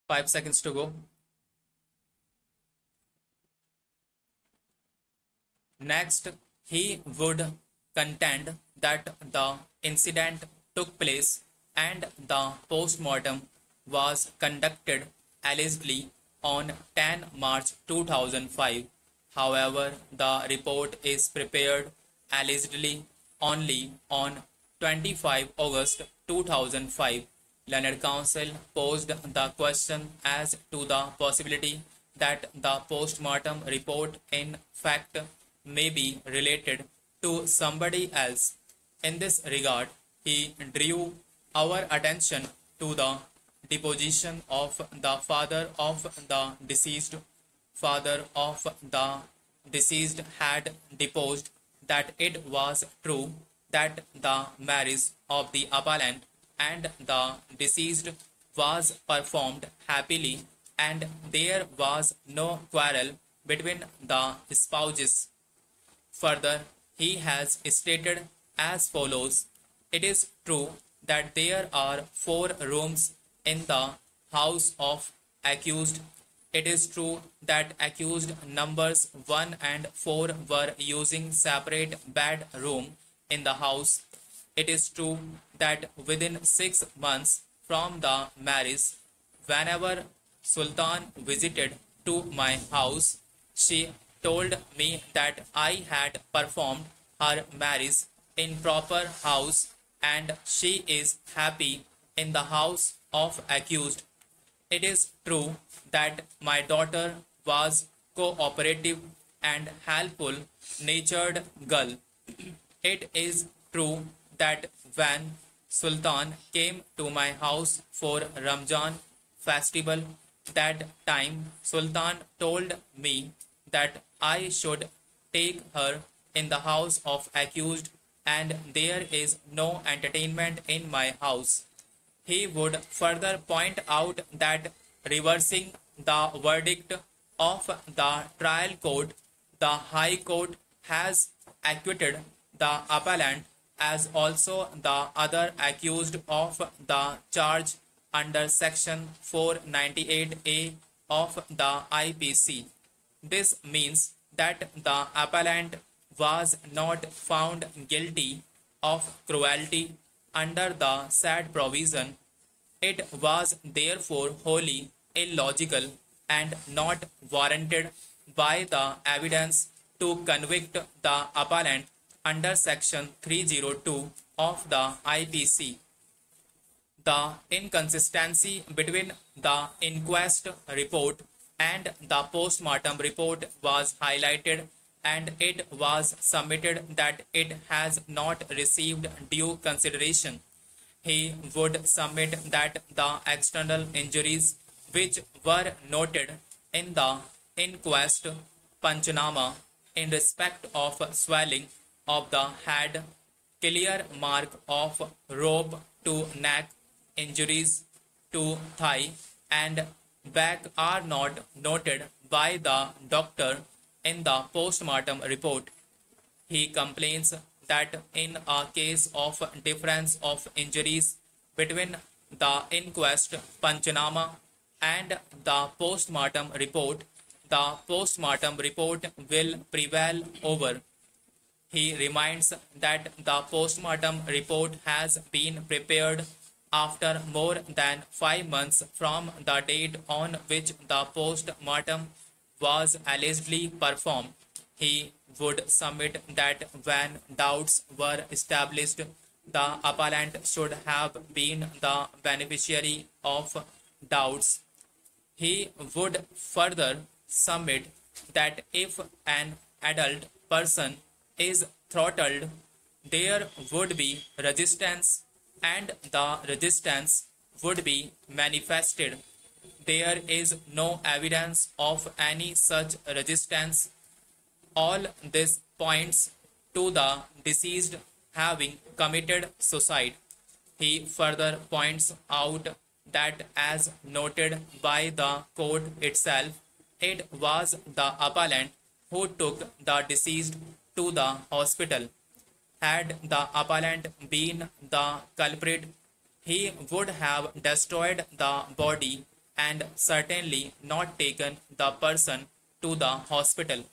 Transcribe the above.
5 seconds to go. Next, he would contend that the incident took place and the post-mortem was conducted allegedly on 10 March 2005. However, the report is prepared allegedly only on 25 August 2005. Learned Counsel posed the question as to the possibility that the post-mortem report in fact may be related to somebody else. In this regard, he drew our attention to the deposition of the father of the deceased. Father of the deceased had deposed that it was true that the marriage of the appellant and the deceased was performed happily and there was no quarrel between the spouses. Further, he has stated as follows: it is true that there are 4 rooms in the house of accused. It is true that accused numbers 1 and 4 were using separate bedroom in the house. It is true that within 6 months from the marriage, whenever Sultan visited to my house, she told me that I had performed her marriage in proper house and she is happy in the house of accused. It is true that my daughter was cooperative and helpful natured girl. It is true that when Sultan came to my house for Ramjan festival, that time Sultan told me that I should take her in the house of accused and there is no entertainment in my house. He would further point out that reversing the verdict of the trial court, the High Court has acquitted the appellant as also the other accused of the charge under section 498A of the IPC. This means that the appellant was not found guilty of cruelty under the said provision. It was therefore wholly illogical and not warranted by the evidence to convict the appellant under section 302 of the IPC. The inconsistency between the inquest report and the post-mortem report was highlighted and it was submitted that it has not received due consideration. He would submit that the external injuries which were noted in the inquest Panchanama in respect of swelling of the head, clear mark of rope to neck, injuries to thigh and back are not noted by the doctor in the post-mortem report. He complains that in a case of difference of injuries between the inquest Panchanama and the post-mortem report, the post-mortem report will prevail over. He reminds that the post-mortem report has been prepared after more than 5 months from the date on which the post-mortem was allegedly performed. He would submit that when doubts were established, the appellant should have been the beneficiary of doubts. He would further submit that if an adult person is throttled, there would be resistance and the resistance would be manifested. There is no evidence of any such resistance. All this points to the deceased having committed suicide. He further points out that as noted by the court itself, it was the appellant who took the deceased to the hospital. Had the appellant been the culprit, he would have destroyed the body and certainly not taken the person to the hospital.